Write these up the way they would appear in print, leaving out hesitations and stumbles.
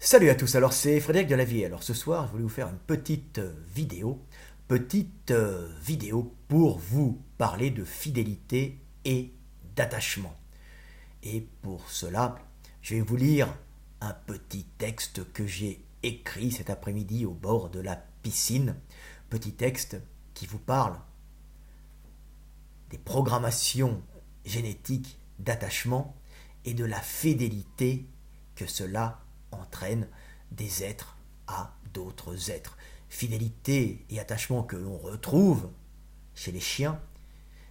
Salut à tous, alors c'est Frédéric Delavier. Alors ce soir, je voulais vous faire une petite vidéo pour vous parler de fidélité et d'attachement. Et pour cela, je vais vous lire un petit texte que j'ai écrit cet après-midi au bord de la piscine. Petit texte qui vous parle des programmations génétiques d'attachement et de la fidélité que cela entraîne des êtres à d'autres êtres. Fidélité et attachement que l'on retrouve chez les chiens,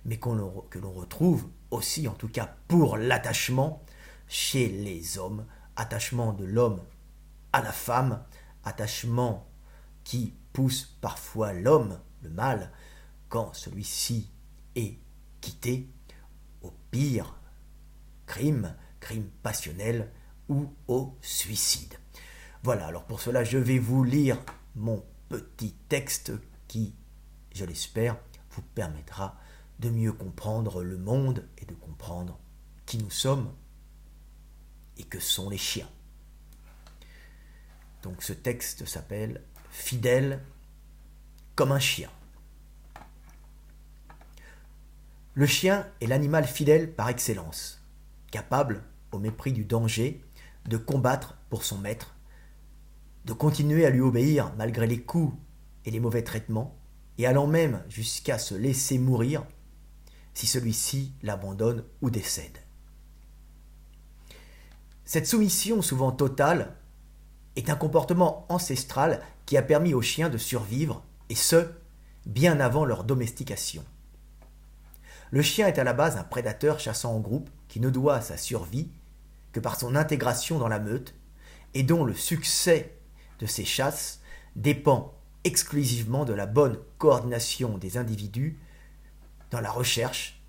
mais que l'on retrouve aussi, en tout cas pour l'attachement, chez les hommes. Attachement de l'homme à la femme, attachement qui pousse parfois l'homme, le mâle, quand celui-ci est quitté, au pire crime passionnel ou au suicide. Voilà, alors pour cela, je vais vous lire mon petit texte qui, je l'espère, vous permettra de mieux comprendre le monde et de comprendre qui nous sommes et que sont les chiens. Donc ce texte s'appelle « Fidèle comme un chien ». Le chien est l'animal fidèle par excellence, capable, au mépris du danger, de combattre pour son maître, de continuer à lui obéir malgré les coups et les mauvais traitements, et allant même jusqu'à se laisser mourir si celui-ci l'abandonne ou décède. Cette soumission souvent totale est un comportement ancestral qui a permis aux chiens de survivre, et ce, bien avant leur domestication. Le chien est à la base un prédateur chassant en groupe qui ne doit sa survie que par son intégration dans la meute et dont le succès de ses chasses dépend exclusivement de la bonne coordination des individus dans la recherche,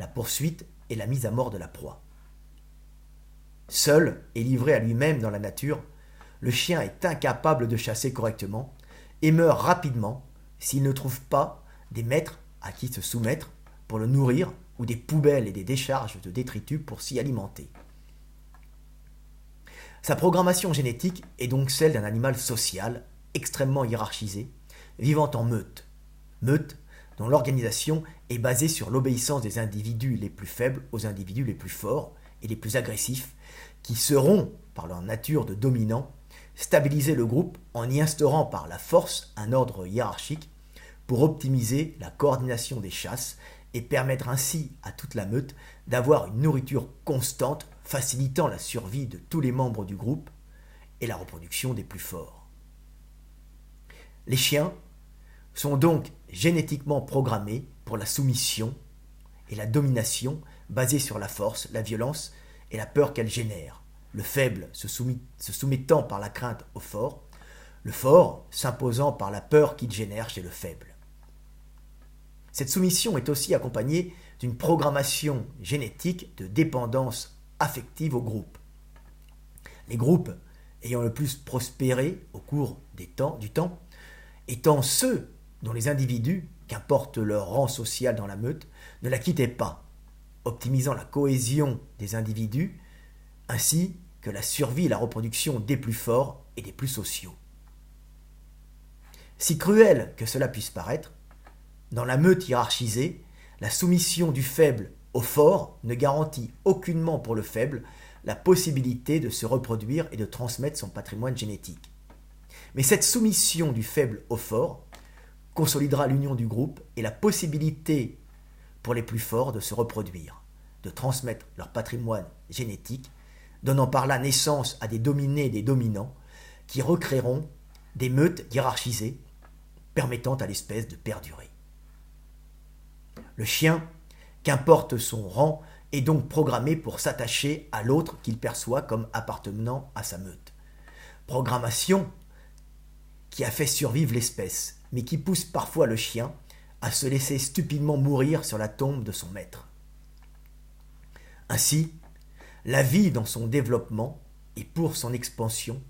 la poursuite et la mise à mort de la proie. Seul et livré à lui-même dans la nature, le chien est incapable de chasser correctement et meurt rapidement s'il ne trouve pas des maîtres à qui se soumettre pour le nourrir ou des poubelles et des décharges de détritus pour s'y alimenter. Sa programmation génétique est donc celle d'un animal social, extrêmement hiérarchisé, vivant en meute. Meute dont l'organisation est basée sur l'obéissance des individus les plus faibles aux individus les plus forts et les plus agressifs, qui seront, par leur nature de dominants, stabiliser le groupe en y instaurant par la force un ordre hiérarchique pour optimiser la coordination des chasses et permettre ainsi à toute la meute d'avoir une nourriture constante, facilitant la survie de tous les membres du groupe et la reproduction des plus forts. Les chiens sont donc génétiquement programmés pour la soumission et la domination basée sur la force, la violence et la peur qu'elles génèrent, le faible se soumettant par la crainte au fort, le fort s'imposant par la peur qu'il génère chez le faible. Cette soumission est aussi accompagnée d'une programmation génétique de dépendance affective au groupe. Les groupes ayant le plus prospéré au cours du temps, étant ceux dont les individus, qu'importe leur rang social dans la meute, ne la quittaient pas, optimisant la cohésion des individus ainsi que la survie et la reproduction des plus forts et des plus sociaux. Si cruel que cela puisse paraître, dans la meute hiérarchisée, la soumission du faible au fort ne garantit aucunement pour le faible la possibilité de se reproduire et de transmettre son patrimoine génétique. Mais cette soumission du faible au fort consolidera l'union du groupe et la possibilité pour les plus forts de se reproduire, de transmettre leur patrimoine génétique, donnant par là naissance à des dominés et des dominants qui recréeront des meutes hiérarchisées permettant à l'espèce de perdurer. Le chien, qu'importe son rang, est donc programmé pour s'attacher à l'autre qu'il perçoit comme appartenant à sa meute. Programmation qui a fait survivre l'espèce, mais qui pousse parfois le chien à se laisser stupidement mourir sur la tombe de son maître. Ainsi, la vie dans son développement et pour son expansion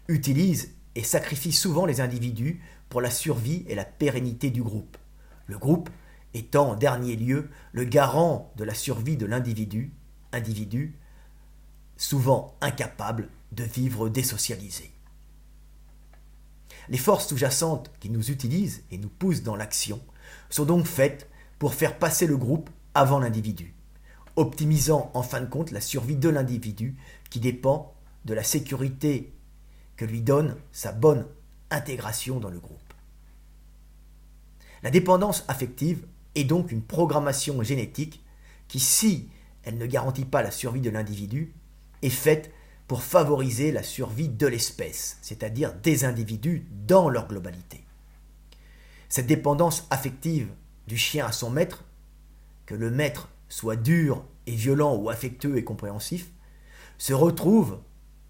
utilise et sacrifie souvent les individus pour la survie et la pérennité du groupe. Le groupe étant en dernier lieu le garant de la survie de l'individu, souvent incapable de vivre désocialisé. Les forces sous-jacentes qui nous utilisent et nous poussent dans l'action sont donc faites pour faire passer le groupe avant l'individu, optimisant en fin de compte la survie de l'individu qui dépend de la sécurité que lui donne sa bonne intégration dans le groupe. La dépendance affective est donc une programmation génétique qui, si elle ne garantit pas la survie de l'individu, est faite pour favoriser la survie de l'espèce, c'est-à-dire des individus dans leur globalité. Cette dépendance affective du chien à son maître, que le maître soit dur et violent ou affectueux et compréhensif, se retrouve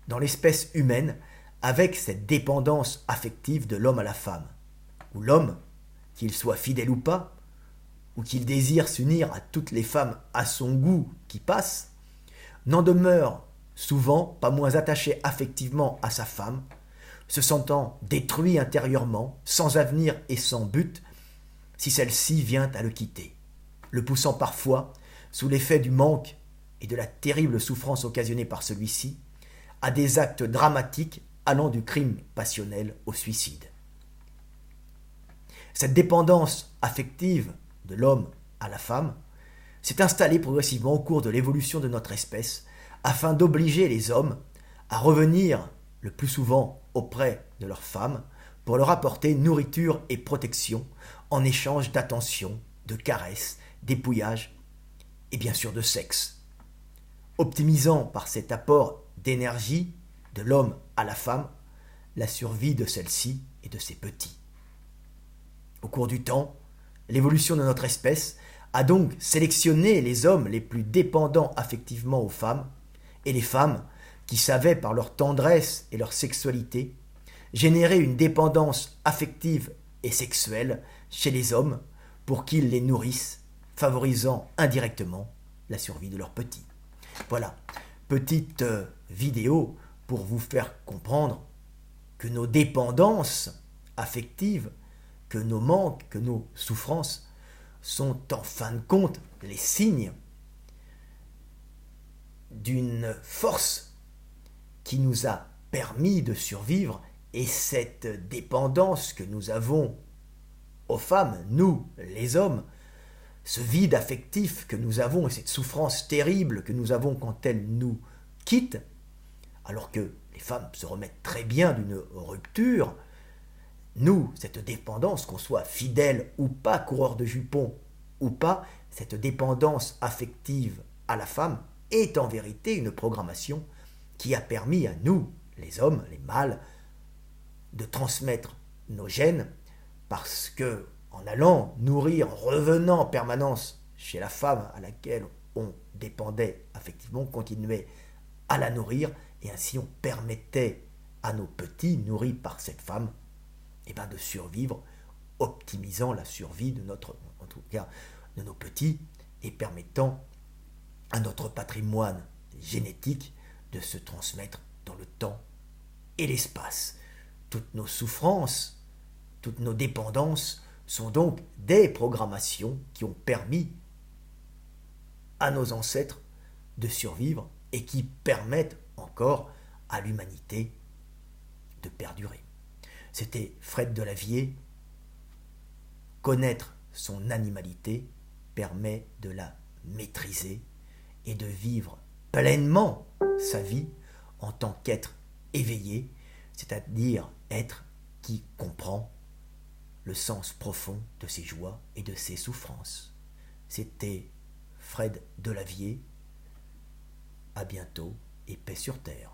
dans l'espèce humaine avec cette dépendance affective de l'homme à la femme, où l'homme, qu'il soit fidèle ou pas, ou qu'il désire s'unir à toutes les femmes à son goût qui passent, n'en demeure souvent pas moins attaché affectivement à sa femme, se sentant détruit intérieurement, sans avenir et sans but, si celle-ci vient à le quitter, le poussant parfois, sous l'effet du manque et de la terrible souffrance occasionnée par celui-ci, à des actes dramatiques allant du crime passionnel au suicide. Cette dépendance affective de l'homme à la femme s'est installée progressivement au cours de l'évolution de notre espèce afin d'obliger les hommes à revenir le plus souvent auprès de leurs femmes pour leur apporter nourriture et protection en échange d'attention, de caresses, d'épouillage et bien sûr de sexe, optimisant par cet apport d'énergie de l'homme à la femme la survie de celle-ci et de ses petits. Au cours du temps, l'évolution de notre espèce a donc sélectionné les hommes les plus dépendants affectivement aux femmes et les femmes qui savaient par leur tendresse et leur sexualité générer une dépendance affective et sexuelle chez les hommes pour qu'ils les nourrissent, favorisant indirectement la survie de leurs petits. Voilà, petite vidéo pour vous faire comprendre que nos dépendances affectives, que nos manques, que nos souffrances sont en fin de compte les signes d'une force qui nous a permis de survivre, et cette dépendance que nous avons aux femmes, nous, les hommes, ce vide affectif que nous avons et cette souffrance terrible que nous avons quand elles nous quittent, alors que les femmes se remettent très bien d'une rupture, nous, cette dépendance, qu'on soit fidèle ou pas, coureur de jupons ou pas, cette dépendance affective à la femme est en vérité une programmation qui a permis à nous, les hommes, les mâles, de transmettre nos gènes, parce que en allant nourrir, en revenant en permanence chez la femme à laquelle on dépendait affectivement, on continuait à la nourrir, et ainsi on permettait à nos petits, nourris par cette femme, de survivre, optimisant la survie de en tout cas de nos petits, et permettant à notre patrimoine génétique de se transmettre dans le temps et l'espace. Toutes nos souffrances, toutes nos dépendances sont donc des programmations qui ont permis à nos ancêtres de survivre et qui permettent encore à l'humanité de perdurer. C'était Fred Delavier. Connaître son animalité permet de la maîtriser et de vivre pleinement sa vie en tant qu'être éveillé, c'est-à-dire être qui comprend le sens profond de ses joies et de ses souffrances. C'était Fred Delavier. À bientôt et paix sur terre.